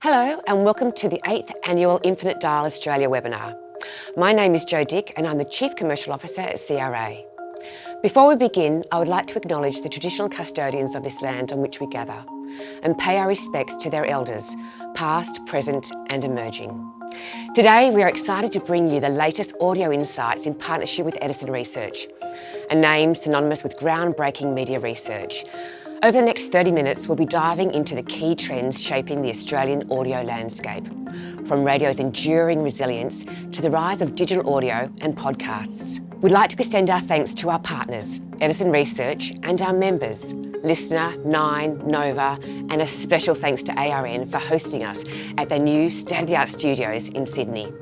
Hello and welcome to the 8th Annual Infinite Dial Australia webinar. My name is Jo Dick and I'm the Chief Commercial Officer at CRA. Before we begin, I would like to acknowledge the traditional custodians of this land on which we gather and pay our respects to their elders, past, present and emerging. Today we are excited to bring you the latest audio insights in partnership with Edison Research, a name synonymous with groundbreaking media research. Over the next 30 minutes, we'll be diving into the key trends shaping the Australian audio landscape, from radio's enduring resilience to the rise of digital audio and podcasts. We'd like to extend our thanks to our partners, Edison Research, and our members, Listener, Nine, Nova, and a special thanks to ARN for hosting us at their new state-of-the-art studios in Sydney.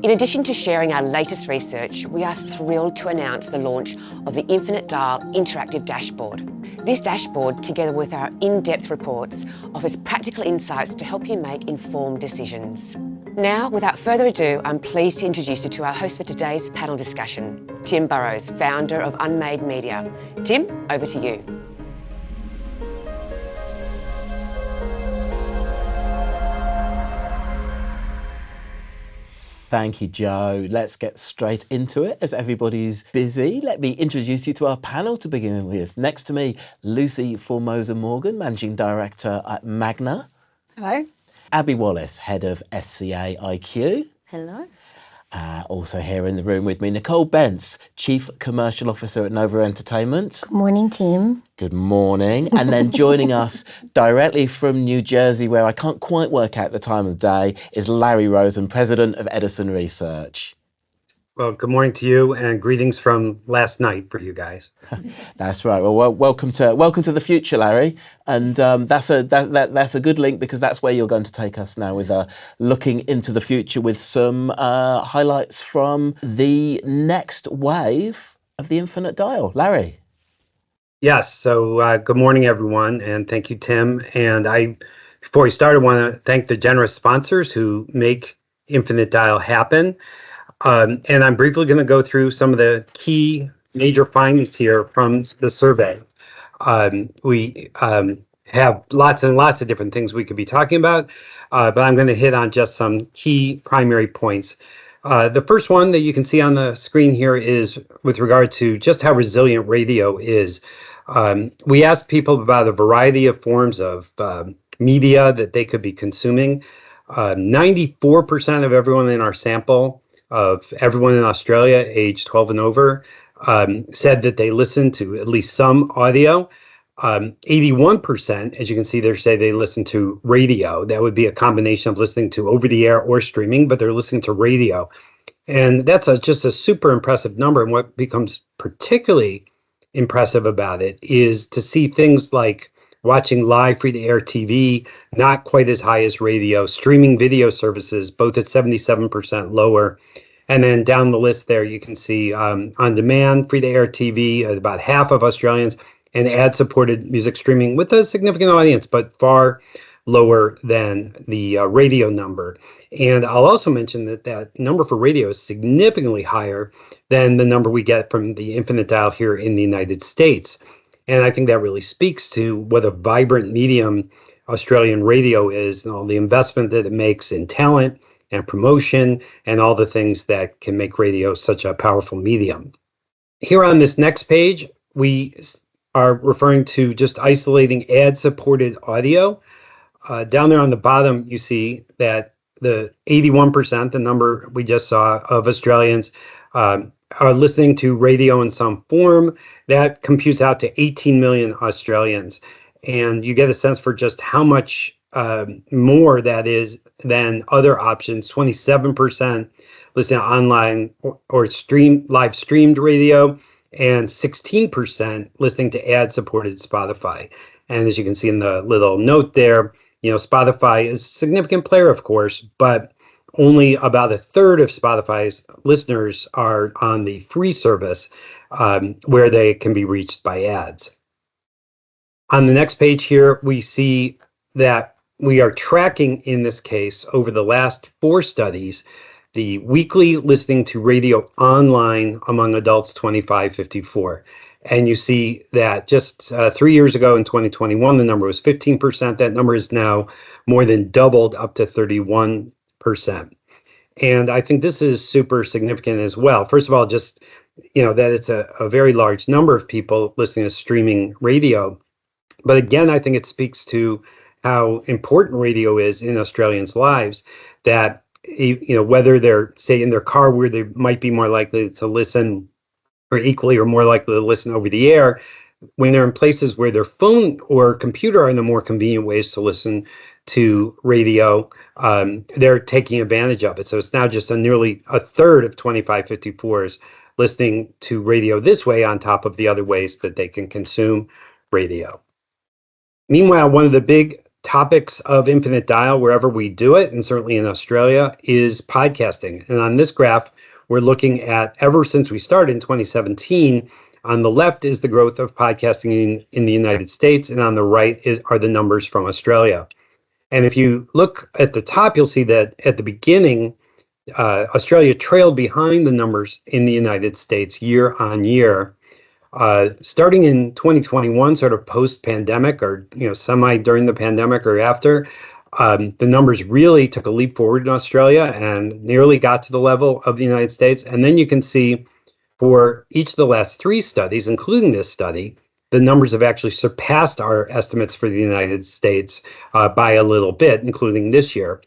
In addition to sharing our latest research, we are thrilled to announce the launch of the Infinite Dial Interactive Dashboard. This dashboard, together with our in-depth reports, offers practical insights to help you make informed decisions. Now, without further ado, I'm pleased to introduce you to our host for today's panel discussion, Tim Burrows, founder of Unmade Media. Tim, over to you. Thank you, Jo. Let's get straight into it as everybody's busy. Let me introduce you to our panel to begin with. Next to me, Lucy Formosa-Morgan, Managing Director at Magna. Hello. Abby Wallace, Head of SCA IQ. Hello. Also here in the room with me, Nicole Bence, Chief Commercial Officer at Nova Entertainment. Good morning, team. Good morning. And then joining us directly from New Jersey, where I can't quite work out the time of the day, is Larry Rosen, President of Edison Research. Well, good morning to you and greetings from last night for you guys. That's right. Well, welcome to the future, Larry. And that's a good link because that's where you're going to take us now with looking into the future with some highlights from the next wave of the Infinite Dial. Larry. Yes. So good morning, everyone. And thank you, Tim. And before we start, I want to thank the generous sponsors who make Infinite Dial happen. And I'm briefly going to go through some of the key major findings here from the survey. We have lots and lots of different things we could be talking about, but I'm going to hit on just some key primary points. The first one that you can see on the screen here is with regard to just how resilient radio is. We asked people about a variety of forms of media that they could be consuming. 94% of everyone in our sample of everyone in Australia aged 12 and over said that they listen to at least some audio. 81%, as you can see there, say they listen to radio. That would be a combination of listening to over the air or streaming, but they're listening to radio. And that's just a super impressive number. And what becomes particularly impressive about it is to see things like watching live free-to-air TV, not quite as high as radio, streaming video services, both at 77% lower. And then down the list there, you can see on-demand free-to-air TV at about half of Australians, and ad-supported music streaming with a significant audience, but far lower than the radio number. And I'll also mention that that number for radio is significantly higher than the number we get from the Infinite Dial here in the United States. And I think that really speaks to what a vibrant medium Australian radio is and all the investment that it makes in talent and promotion and all the things that can make radio such a powerful medium. Here on this next page, we are referring to just isolating ad-supported audio. Down there on the bottom, you see that the 81%, the number we just saw of Australians, are listening to radio in some form. That computes out to 18 million Australians. And you get a sense for just how much more that is than other options. 27% listening to online or live streamed radio, and 16% listening to ad-supported Spotify. And as you can see in the little note there, Spotify is a significant player, of course, but only about a third of Spotify's listeners are on the free service where they can be reached by ads. On the next page here, we see that we are tracking, in this case, over the last 4 studies, the weekly listening to radio online among adults 25-54. And you see that just 3 years ago in 2021, the number was 15%. That number is now more than doubled up to 31%. And I think this is super significant as well. First of all, just, that it's a very large number of people listening to streaming radio. But again, I think it speaks to how important radio is in Australians' lives, that, whether they're, say, in their car where they might be more likely to listen, or equally or more likely to listen over the air, when they're in places where their phone or computer are the more convenient ways to listen to radio, they're taking advantage of it. So it's now just nearly a third of 25-54s listening to radio this way on top of the other ways that they can consume radio. Meanwhile, one of the big topics of Infinite Dial, wherever we do it, and certainly in Australia, is podcasting. And on this graph, we're looking at, ever since we started in 2017, on the left is the growth of podcasting in the United States, and on the right are the numbers from Australia. And if you look at the top, you'll see that at the beginning, Australia trailed behind the numbers in the United States year on year. Starting in 2021, sort of post-pandemic, or semi during the pandemic or after, the numbers really took a leap forward in Australia and nearly got to the level of the United States. And then you can see for each of the last 3 studies, including this study, the numbers have actually surpassed our estimates for the United States by a little bit, including this year.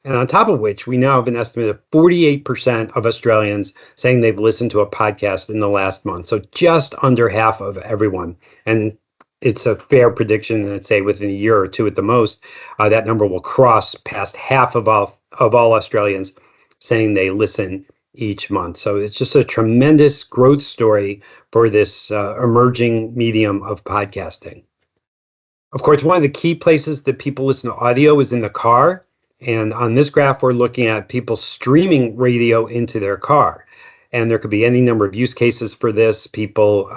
And on top of which, we now have an estimate of 48% of Australians saying they've listened to a podcast in the last month. So just under half of everyone. And it's a fair prediction that, say, within a year or two at the most, that number will cross past half of all Australians saying they listen each month. So it's just a tremendous growth story for this emerging medium of podcasting. Of course, one of the key places that people listen to audio is in the car. And on this graph, we're looking at people streaming radio into their car. And there could be any number of use cases for this. People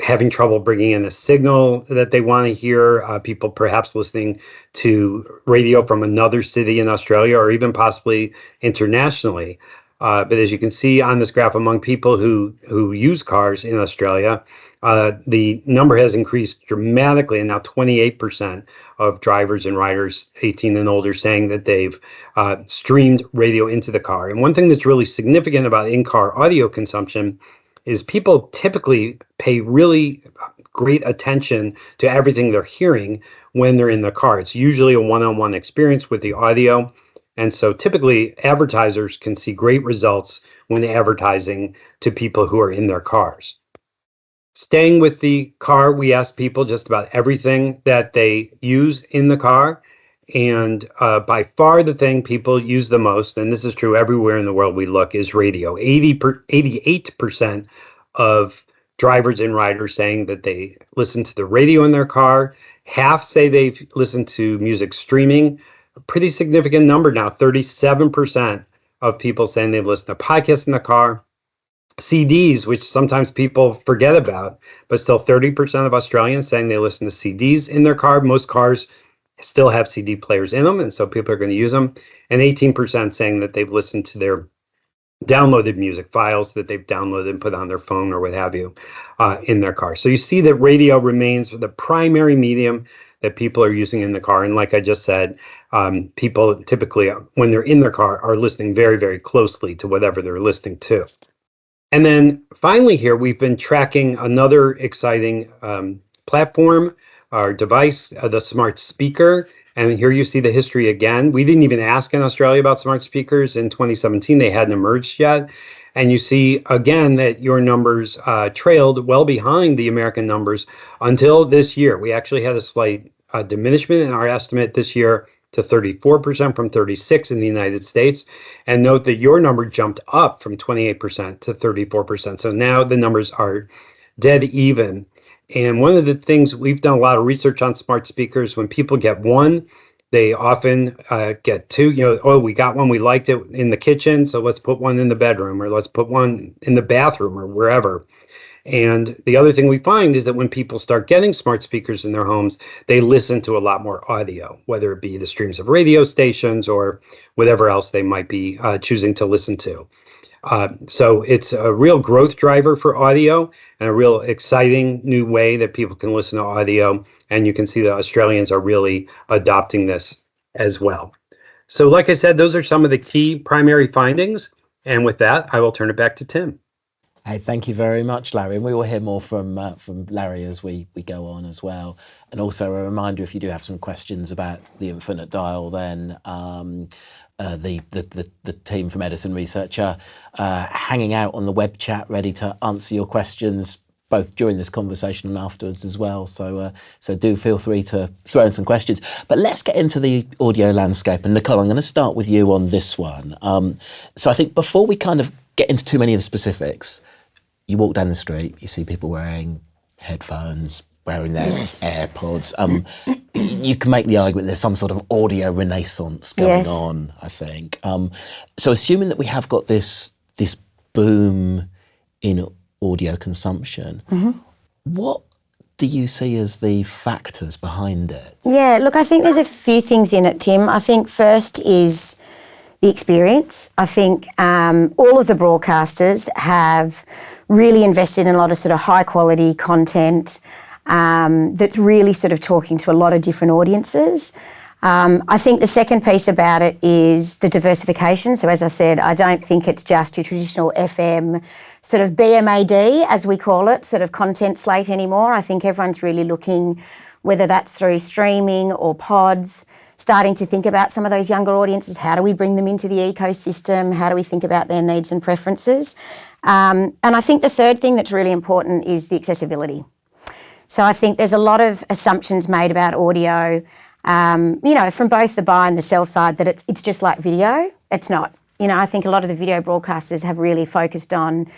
having trouble bringing in a signal that they want to hear, people perhaps listening to radio from another city in Australia or even possibly internationally. But as you can see on this graph, among people who use cars in Australia, the number has increased dramatically, and now 28% of drivers and riders 18 and older saying that they've streamed radio into the car. And one thing that's really significant about in-car audio consumption is people typically pay really great attention to everything they're hearing when they're in the car. It's usually a one-on-one experience with the audio. And so typically advertisers can see great results when advertising to people who are in their cars. Staying with the car, we asked people just about everything that they use in the car. And by far the thing people use the most, and this is true everywhere in the world we look, is radio. 88% of drivers and riders saying that they listen to the radio in their car. Half say they've listened to music streaming. A pretty significant number now, 37% of people saying they've listened to podcasts in the car. CDs, which sometimes people forget about, but still 30% of Australians saying they listen to CDs in their car. Most cars still have CD players in them, and so people are going to use them. And 18% saying that they've listened to their downloaded music files that they've downloaded and put on their phone or what have you in their car. So you see that radio remains the primary medium that people are using in the car. And like I just said, people typically, when they're in their car, are listening very, very closely to whatever they're listening to. And then finally here, we've been tracking another exciting platform, our device, the smart speaker. And here you see the history again. We didn't even ask in Australia about smart speakers in 2017. They hadn't emerged yet. And you see again that your numbers trailed well behind the American numbers until this year. We actually had a slight diminishment in our estimate this year to 34% from 36% in the United States. And note that your number jumped up from 28% to 34%. So now the numbers are dead even. And one of the things, we've done a lot of research on smart speakers. When people get one, they often get two. We got one, we liked it in the kitchen, so let's put one in the bedroom, or let's put one in the bathroom, or wherever. And the other thing we find is that when people start getting smart speakers in their homes, they listen to a lot more audio, whether it be the streams of radio stations or whatever else they might be choosing to listen to. So it's a real growth driver for audio and a real exciting new way that people can listen to audio. And you can see that Australians are really adopting this as well. So like I said, those are some of the key primary findings. And with that, I will turn it back to Tim. Hey, thank you very much, Larry. And we will hear more from Larry as we go on as well. And also a reminder, if you do have some questions about the infinite dial, then the team from Edison Research are hanging out on the web chat, ready to answer your questions, both during this conversation and afterwards as well. So do feel free to throw in some questions. But let's get into the audio landscape. And Nicole, I'm going to start with you on this one. So I think before we kind of get into too many of the specifics, you walk down the street, you see people wearing headphones, wearing their AirPods. You can make the argument there's some sort of audio renaissance going on, I think. So assuming that we have got this boom in audio consumption, what do you see as the factors behind it? Yeah, look, I think there's a few things in it, Tim. I think first is the experience. I think all of the broadcasters have really invested in a lot of sort of high quality content that's really sort of talking to a lot of different audiences. I think the second piece about it is the diversification. So as I said, I don't think it's just your traditional FM sort of BMAD, as we call it, sort of content slate anymore. I think everyone's really looking, whether that's through streaming or pods, starting to think about some of those younger audiences. How do we bring them into the ecosystem? How do we think about their needs and preferences? And I think the third thing that's really important is the accessibility. So I think there's a lot of assumptions made about audio, from both the buy and the sell side, that it's just like video. It's not. I think a lot of the video broadcasters have really focused on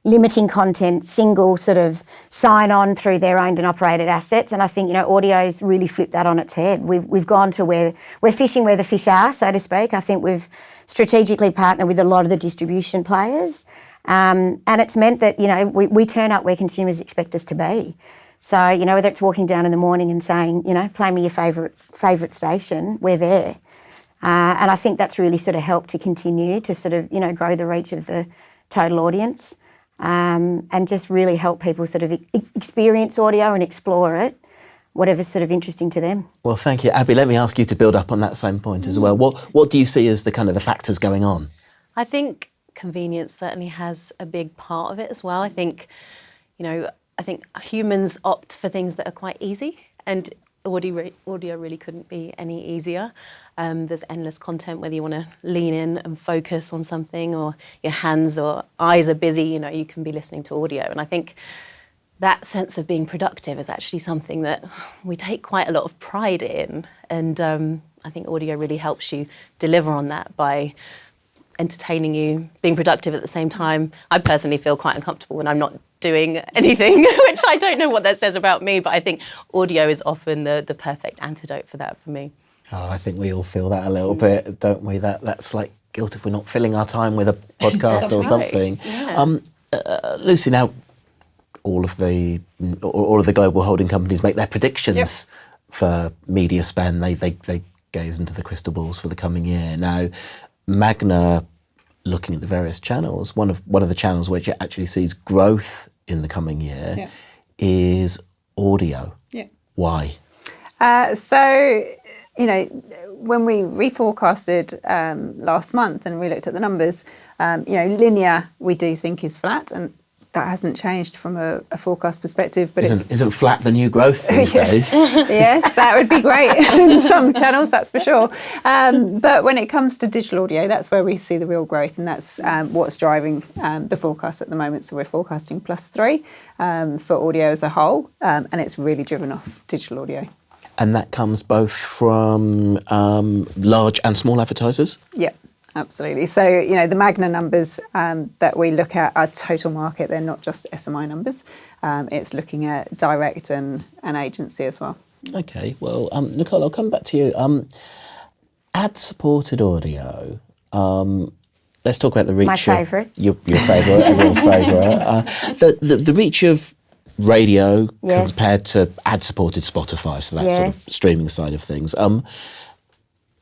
limiting content, single sort of sign on through their owned and operated assets. And I think, audio's really flipped that on its head. We've gone to where we're fishing where the fish are, so to speak. I think we've strategically partnered with a lot of the distribution players. And it's meant that, we turn up where consumers expect us to be. So, whether it's walking down in the morning and saying, play me your favourite station, we're there. And I think that's really sort of helped to continue to sort of, grow the reach of the total audience, and just really help people sort of experience audio and explore it, whatever's sort of interesting to them. Well, thank you. Abby, let me ask you to build up on that same point as well. What do you see as the kind of the factors going on? I think convenience certainly has a big part of it as well. I think humans opt for things that are quite easy, and audio really couldn't be any easier. There's endless content, whether you want to lean in and focus on something, or your hands or eyes are busy, you can be listening to audio. And I think that sense of being productive is actually something that we take quite a lot of pride in. And I think audio really helps you deliver on that by entertaining you, being productive at the same time. I personally feel quite uncomfortable when I'm not doing anything, which I don't know what that says about me, but I think audio is often the perfect antidote for that for me. Oh, I think we all feel that a little bit, don't we? That's like guilt if we're not filling our time with a podcast or something. Yeah. Lucy, now all of the global holding companies make their predictions for media spend. They gaze into the crystal balls for the coming year. Now, Magna, looking at the various channels, one of the channels which it actually sees growth in the coming year is audio. Yeah. Why? When we reforecasted last month and we looked at the numbers, linear we do think is flat, and that hasn't changed from a forecast perspective. But isn't flat the new growth these days? Yes, that would be great in some channels, that's for sure. But when it comes to digital audio, that's where we see the real growth, and that's what's driving the forecast at the moment. So we're forecasting +3 for audio as a whole, and it's really driven off digital audio. And that comes both from large and small advertisers? Yeah. Absolutely. So, the Magna numbers that we look at are total market. They're not just SMI numbers. It's looking at direct and agency as well. Okay. Well, Nicole, I'll come back to you. Ad-supported audio. Let's talk about the reach. My favourite. Your favourite, everyone's favourite. The reach of radio compared to ad-supported Spotify, so that sort of streaming side of things.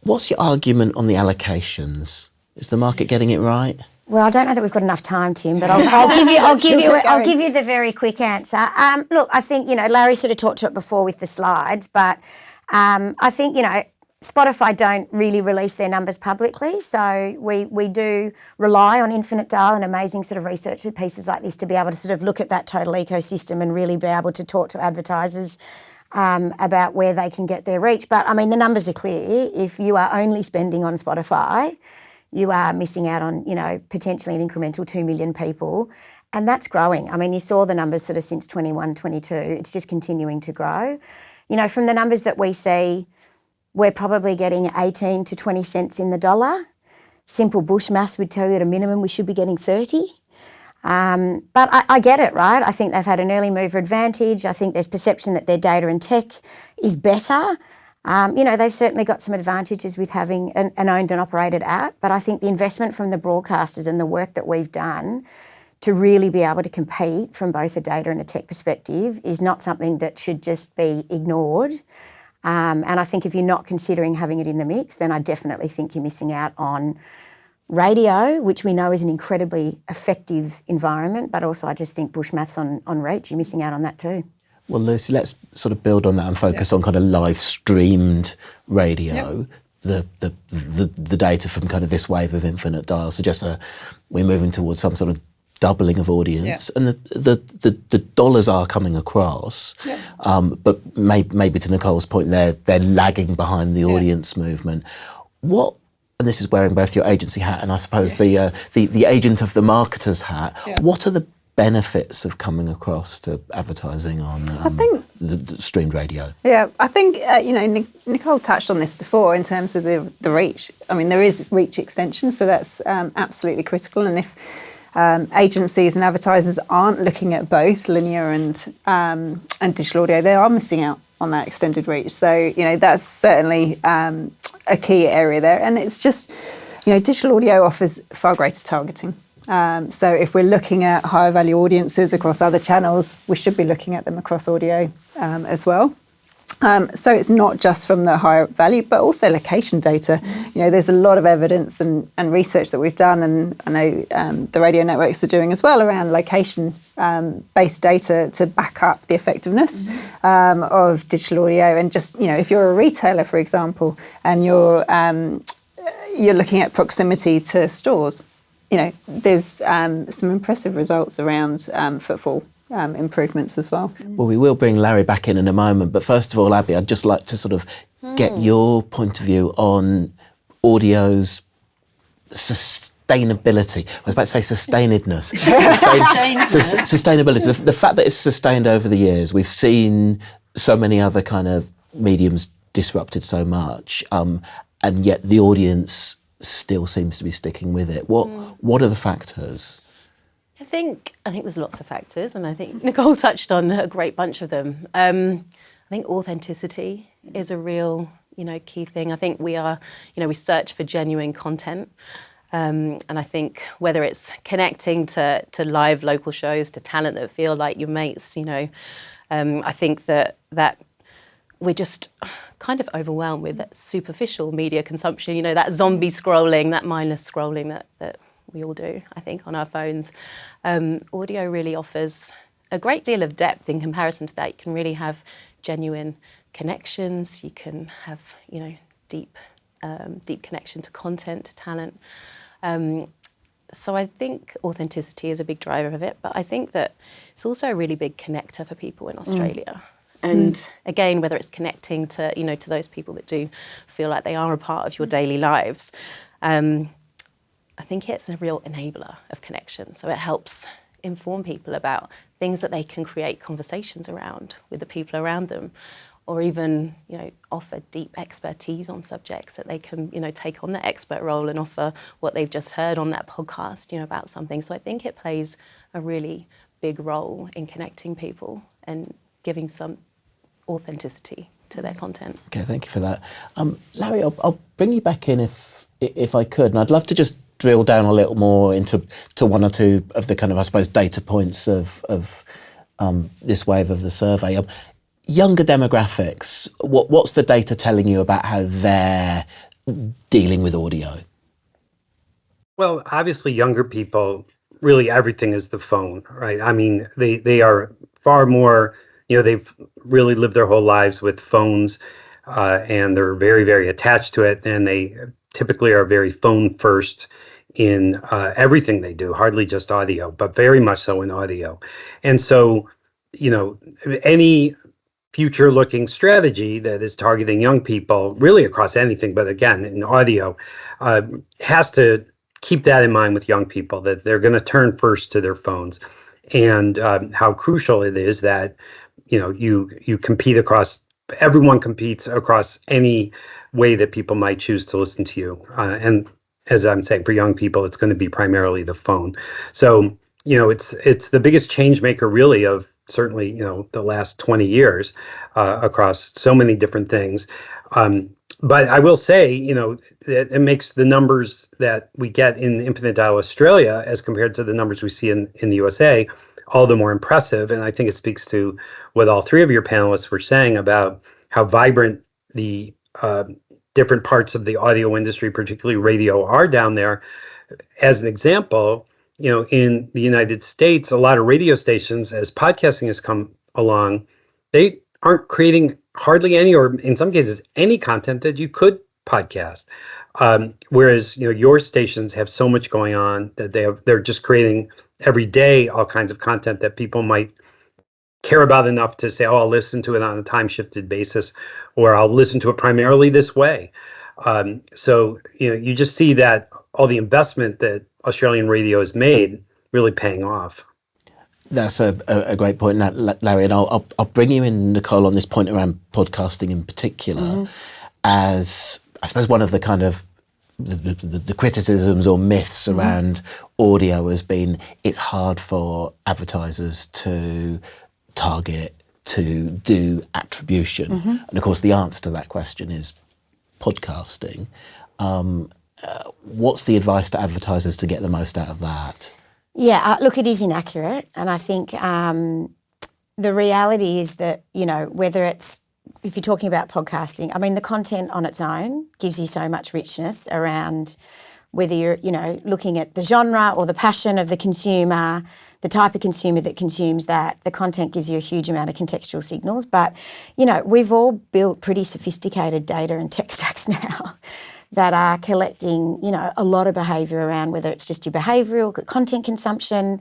What's your argument on the allocations? Is the market getting it right? Well, I don't know that we've got enough time, Tim, but I'll give you the very quick answer. Look, I think, Larry sort of talked to it before with the slides, but I think, Spotify don't really release their numbers publicly, so we do rely on Infinite Dial and amazing sort of research pieces like this to be able to sort of look at that total ecosystem and really be able to talk to advertisers about where they can get their reach. But, I mean, the numbers are clear. If you are only spending on Spotify, you are missing out on, potentially an incremental 2 million people, and that's growing. I mean, you saw the numbers sort of since 21, 22. It's just continuing to grow. From the numbers that we see, we're probably getting 18 to 20 cents in the dollar. Simple bush maths would tell you at a minimum we should be getting 30. But I get it, right? I think they've had an early mover advantage. I think there's perception that their data and tech is better. They've certainly got some advantages with having an owned and operated app, but I think the investment from the broadcasters and the work that we've done to really be able to compete from both a data and a tech perspective is not something that should just be ignored. And I think if you're not considering having it in the mix, then I definitely think you're missing out on radio, which we know is an incredibly effective environment, but also I just think bush maths on reach, you're missing out on that too. Well, Lucy, let's sort of build on that and focus on kind of live streamed radio. The data from kind of this wave of Infinite Dial suggests we're moving towards some sort of doubling of audience, and the dollars are coming across, but maybe to Nicole's point, they're lagging behind the audience movement. What, and this is wearing both your agency hat and I suppose the agent of the marketer's hat. What are the benefits of coming across to advertising on the streamed radio? Yeah, I think, Nicole touched on this before in terms of the reach. I mean, there is reach extension, so that's absolutely critical. And if agencies and advertisers aren't looking at both linear and digital audio, they are missing out on that extended reach. So, that's certainly a key area there. And it's just, digital audio offers far greater targeting. So if we're looking at higher value audiences across other channels, we should be looking at them across audio as well. So it's not just from the higher value, but also location data. There's a lot of evidence and research that we've done, and I know the radio networks are doing as well around location-based data to back up the effectiveness of digital audio. And just, if you're a retailer, for example, and you're looking at proximity to stores, there's some impressive results around footfall improvements as well. Well, we will bring Larry back in a moment, but first of all, Abby, I'd just like to sort of get your point of view on audio's sustainability. I was about to say sustainedness. Sustainability. The fact that it's sustained over the years. We've seen so many other kind of mediums disrupted so much, and yet the audience still seems to be sticking with it. What are the factors? I think there's lots of factors, and I think Nicole touched on a great bunch of them. I think authenticity is a real, key thing. I think we search for genuine content, and I think whether it's connecting to live local shows, to talent that feel like your mates, I think that we're just kind of overwhelmed with that superficial media consumption, that zombie scrolling, that mindless scrolling that we all do, I think, on our phones. Audio really offers a great deal of depth in comparison to that. You can really have genuine connections. You can have, deep connection to content, to talent. So I think authenticity is a big driver of it, but I think that it's also a really big connector for people in Australia. And again, whether it's connecting to, to those people that do feel like they are a part of your daily lives, I think it's a real enabler of connection. So it helps inform people about things that they can create conversations around with the people around them, or even, offer deep expertise on subjects that they can, take on the expert role and offer what they've just heard on that podcast, about something. So I think it plays a really big role in connecting people and giving some authenticity to their content. Okay, thank you for that. Larry, I'll bring you back in if I could, and I'd love to just drill down a little more into one or two of the kind of, I suppose, data points of this wave of the survey. Younger demographics, what's the data telling you about how they're dealing with audio? Well, obviously, younger people, really everything is the phone, right? I mean, they are far more, they've really lived their whole lives with phones, and they're very, very attached to it. And they typically are very phone first in everything they do, hardly just audio, but very much so in audio. And so, any future looking strategy that is targeting young people, really across anything, but again, in audio, has to keep that in mind with young people, that they're going to turn first to their phones, and how crucial it is that you compete across, everyone competes across any way that people might choose to listen to you, and as I'm saying, for young people, it's going to be primarily the phone. So it's the biggest change maker, really, of certainly the last 20 years, across so many different things. But I will say, it makes the numbers that we get in Infinite Dial Australia as compared to the numbers we see in the USA all the more impressive. And I think it speaks to what all three of your panelists were saying about how vibrant the different parts of the audio industry, particularly radio, are down there. As an example, in the United States, a lot of radio stations, as podcasting has come along, they aren't creating hardly any, or in some cases, any content that you could podcast. Whereas, your stations have so much going on that they're just creating every day all kinds of content that people might care about enough to say, oh, I'll listen to it on a time shifted basis, or I'll listen to it primarily this way. So, you just see that all the investment that Australian radio has made really paying off. That's a great point, Larry, and I'll bring you in, Nicole, on this point around podcasting in particular, as I suppose one of the kind of the criticisms or myths around audio has been it's hard for advertisers to target, to do attribution. And of course, the answer to that question is podcasting. What's the advice to advertisers to get the most out of that? Yeah, look, it is inaccurate. And I think the reality is that, whether it's, if you're talking about podcasting, I mean, the content on its own gives you so much richness around whether you're, looking at the genre or the passion of the consumer, the type of consumer that consumes that. The content gives you a huge amount of contextual signals. But, we've all built pretty sophisticated data and tech stacks now that are collecting, a lot of behaviour around whether it's just your behavioural content consumption,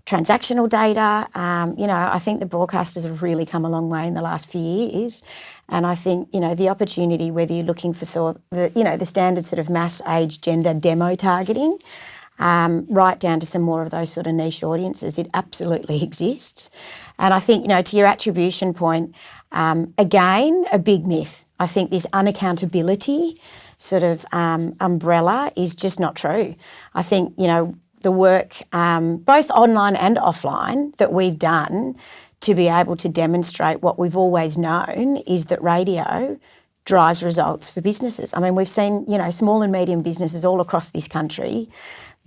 transactional data. I think the broadcasters have really come a long way in the last few years. And I think, the opportunity, whether you're looking for the standard sort of mass, age, gender demo targeting, right down to some more of those sort of niche audiences, it absolutely exists. And I think, to your attribution point, again, a big myth. I think this unaccountability sort of umbrella is just not true. I think, the work, both online and offline, that we've done to be able to demonstrate what we've always known is that radio drives results for businesses. I mean, we've seen, small and medium businesses all across this country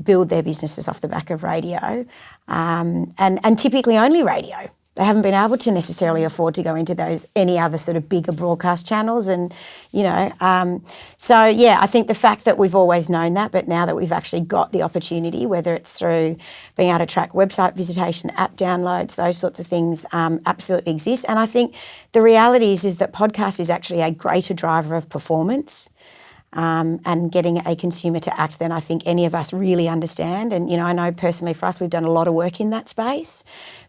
build their businesses off the back of radio, and typically only radio. They haven't been able to necessarily afford to go into any other sort of bigger broadcast channels. And, I think the fact that we've always known that, but now that we've actually got the opportunity, whether it's through being able to track website visitation, app downloads, those sorts of things absolutely exist. And I think the reality is that podcast is actually a greater driver of performance and getting a consumer to act than I think any of us really understand. And, I know personally for us, we've done a lot of work in that space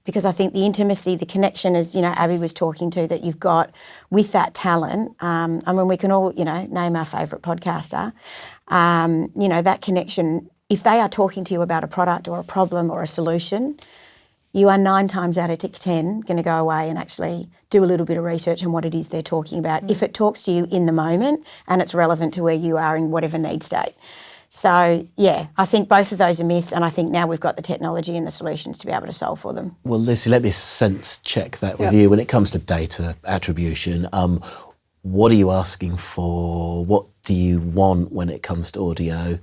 because I think the intimacy, the connection, as, Abby was talking to, that you've got with that talent. I mean, we can all, name our favourite podcaster. That connection, if they are talking to you about a product or a problem or a solution, you are 9 times out of 10 going to go away and actually do a little bit of research on what it is they're talking about, if it talks to you in the moment and it's relevant to where you are in whatever need state. So, yeah, I think both of those are myths, and I think now we've got the technology and the solutions to be able to solve for them. Well, Lucy, let me sense check that with you. When it comes to data attribution, what are you asking for? What do you want when it comes to audio?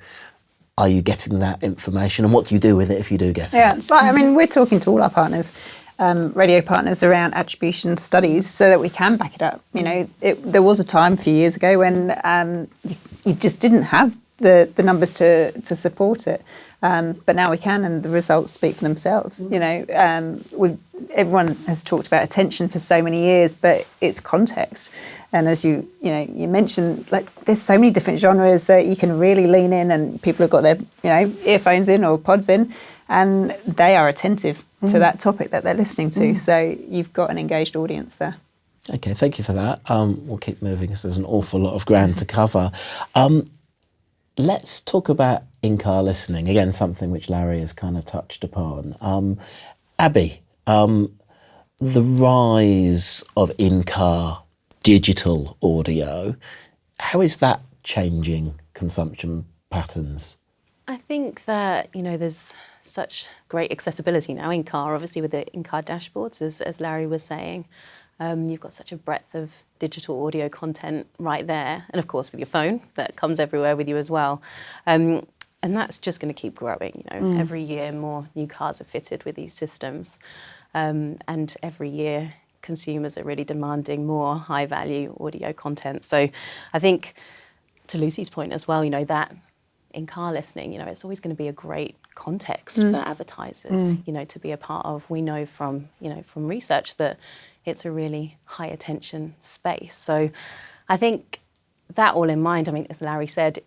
Are you getting that information, and what do you do with it if you do get it? Yeah, I mean, we're talking to all our partners, radio partners, around attribution studies so that we can back it up. There was a time a few years ago when you just didn't have the numbers to support it. But now we can, and the results speak for themselves. You know, everyone has talked about attention for so many years, but it's context. And as you mentioned, like there's so many different genres that you can really lean in, and people have got their earphones in or pods in, and they are attentive to that topic that they're listening to. So you've got an engaged audience there. Okay, thank you for that. We'll keep moving because there's an awful lot of ground to cover. Let's talk about in-car listening. Again, something which Larry has kind of touched upon. Abby, the rise of in-car digital audio, how is that changing consumption patterns? I think that, there's such great accessibility now in car, obviously with the in-car dashboards, as Larry was saying. You've got such a breadth of digital audio content right there. And of course with your phone, that comes everywhere with you as well. And that's just going to keep growing. Every year more new cars are fitted with these systems. And every year consumers are really demanding more high value audio content. So I think to Lucy's point as well, that in-car listening, it's always going to be a great context for advertisers, to be a part of. We know from research that it's a really high attention space. So I think that all in mind, as Larry said,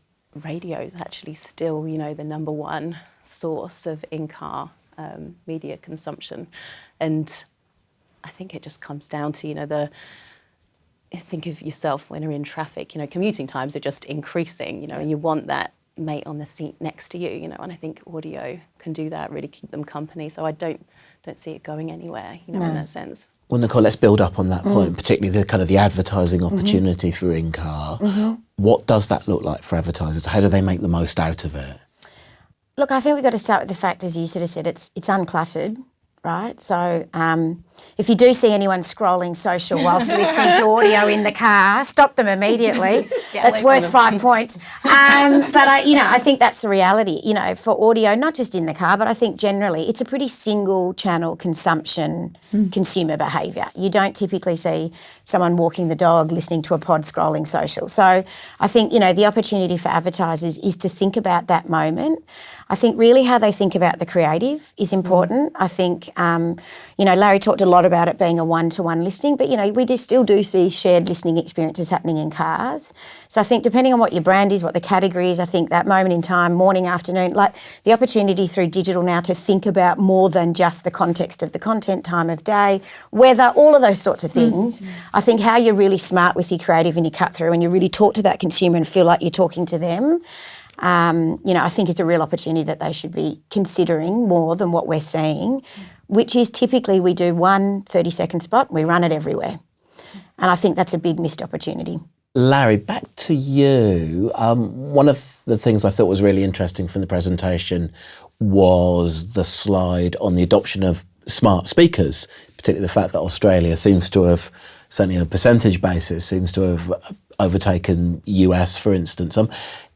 radio is actually still, the number one source of in-car media consumption. And I think it just comes down to, think of yourself when you're in traffic, commuting times are just increasing, and you want that mate on the seat next to you, and I think audio can do that, really keep them company. So I don't see it going anywhere, in that sense. Well, Nicole, let's build up on that point, particularly the kind of the advertising opportunity through in-car. What does that look like for advertisers? How do they make the most out of it? Look, I think we've got to start with the fact, as you sort of said, it's uncluttered, right? So if you do see anyone scrolling social whilst listening to audio in the car, stop them immediately. That's worth 5 points. But I think that's the reality, for audio, not just in the car, but I think generally it's a pretty single channel consumption consumer behaviour. You don't typically see someone walking the dog listening to a pod scrolling social. So I think, the opportunity for advertisers is to think about that moment. I think really how they think about the creative is important. I think, Larry talked a lot about it being a one-to-one listening, but, we still do see shared listening experiences happening in cars. So I think depending on what your brand is, what the category is, I think that moment in time, morning, afternoon, like the opportunity through digital now to think about more than just the context of the content, time of day, weather, all of those sorts of things. I think how you're really smart with your creative and your cut through and you really talk to that consumer and feel like you're talking to them, I think it's a real opportunity that they should be considering more than what we're seeing, which is typically we do one 30-second spot, we run it everywhere. And I think that's a big missed opportunity. Larry, back to you. One of the things I thought was really interesting from the presentation was the slide on the adoption of smart speakers, particularly the fact that Australia seems to have, certainly on a percentage basis, seems to have overtaken US, for instance.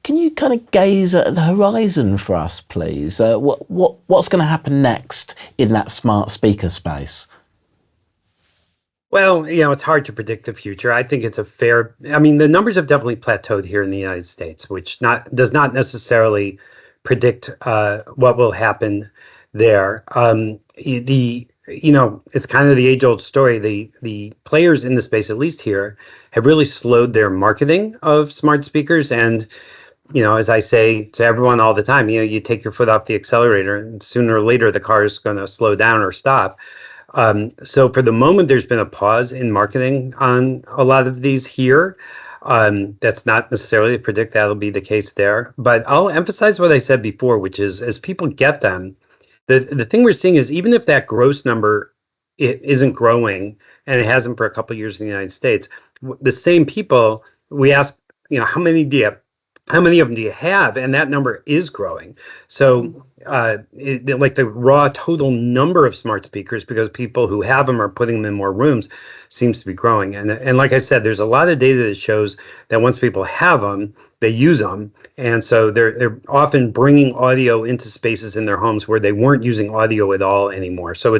Can you kind of gaze at the horizon for us, please? What's going to happen next in that smart speaker space? Well, it's hard to predict the future. I think it's the numbers have definitely plateaued here in the United States, which does not necessarily predict what will happen there. It's kind of the age-old story. The players in the space, at least here, have really slowed their marketing of smart speakers. And, as I say to everyone all the time, you take your foot off the accelerator and sooner or later the car is going to slow down or stop. So for the moment, there's been a pause in marketing on a lot of these here. That's not necessarily to predict that'll be the case there. But I'll emphasize what I said before, which is as people get them, the thing we're seeing is even if that gross number isn't growing, and it hasn't for a couple of years in the United States, the same people, we ask, how many of them do you have? And that number is growing. So like the raw total number of smart speakers, because people who have them are putting them in more rooms, seems to be growing. And like I said, there's a lot of data that shows that once people have them, they use them. And so they're often bringing audio into spaces in their homes where they weren't using audio at all anymore. So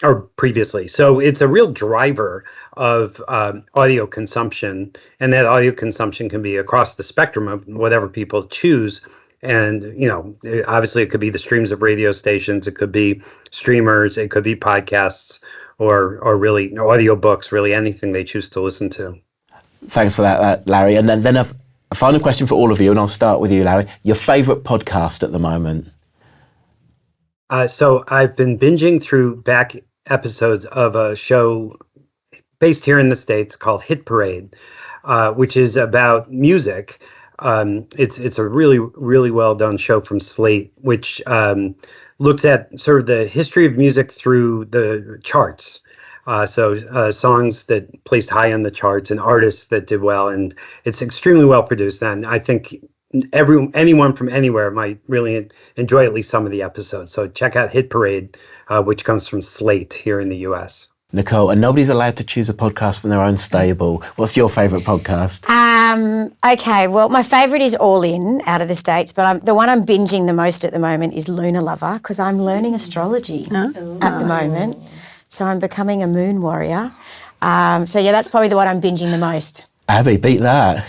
or previously. So it's a real driver of audio consumption. And that audio consumption can be across the spectrum of whatever people choose. And, obviously it could be the streams of radio stations, it could be streamers, it could be podcasts, or really audiobooks, really anything they choose to listen to. Thanks for that, Larry. And then a final question for all of you, and I'll start with you, Larry. Your favourite podcast at the moment? So I've been binging through back episodes of a show based here in the States called Hit Parade, which is about music. It's a really, really well done show from Slate, which looks at sort of the history of music through the charts. So songs that placed high on the charts and artists that did well, and it's extremely well produced. And I think anyone from anywhere might really enjoy at least some of the episodes. So check out Hit Parade, which comes from Slate here in the US. Nicole, and nobody's allowed to choose a podcast from their own stable. What's your favourite podcast? Okay, well, my favourite is All In out of the States, but the one I'm binging the most at the moment is Lunar Lover, because I'm learning astrology at the moment. So I'm becoming a moon warrior. So yeah, that's probably the one I'm binging the most. Abby, beat that.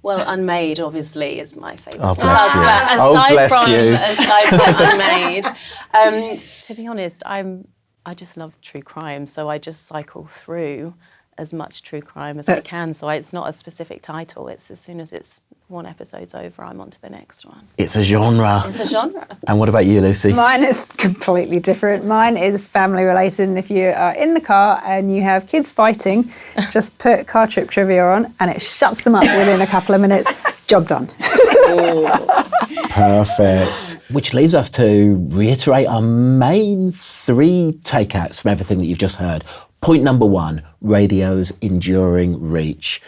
Well, Unmade obviously is my favourite. Oh, bless you. Aside from Unmade, to be honest, I just love true crime, so I just cycle through as much true crime as I can. So it's not a specific title. It's as soon as one episode's over, I'm on to the next one. It's a genre. It's a genre. And what about you, Lucy? Mine is completely different. Mine is family related, and if you are in the car and you have kids fighting, just put Car Trip Trivia on and it shuts them up within a couple of minutes. Job done. Perfect. Which leaves us to reiterate our main 3 takeouts from everything that you've just heard. Point number 1, radio's enduring reach.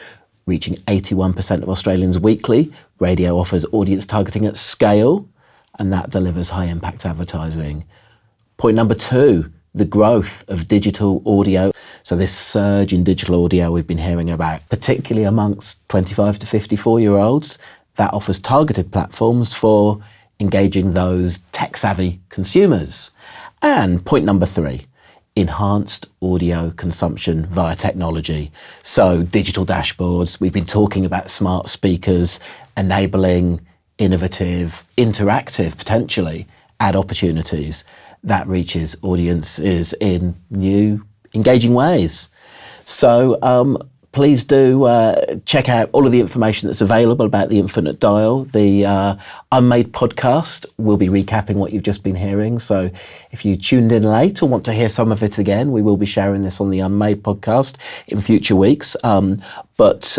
Reaching 81% of Australians weekly, radio offers audience targeting at scale, and that delivers high impact advertising. Point number 2, the growth of digital audio. So this surge in digital audio we've been hearing about, particularly amongst 25 to 54-year-olds, that offers targeted platforms for engaging those tech-savvy consumers. And point number 3, enhanced audio consumption via technology. So digital dashboards, we've been talking about smart speakers, enabling innovative, interactive, potentially, ad opportunities that reaches audiences in new, engaging ways. So please do check out all of the information that's available about the Infinite Dial. The Unmade podcast will be recapping what you've just been hearing. So if you tuned in late or want to hear some of it again, we will be sharing this on the Unmade podcast in future weeks. But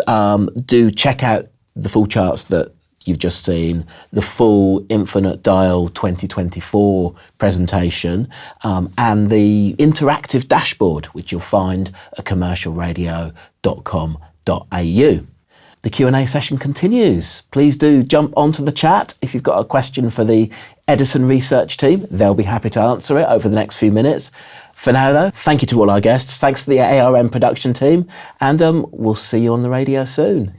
do check out the full charts that you've just seen, the full Infinite Dial 2024 presentation, and the interactive dashboard, which you'll find at commercialradio.com.au. The Q&A session continues. Please do jump onto the chat. If you've got a question for the Edison Research team, they'll be happy to answer it over the next few minutes. For now, though, thank you to all our guests. Thanks to the ARM production team, and we'll see you on the radio soon.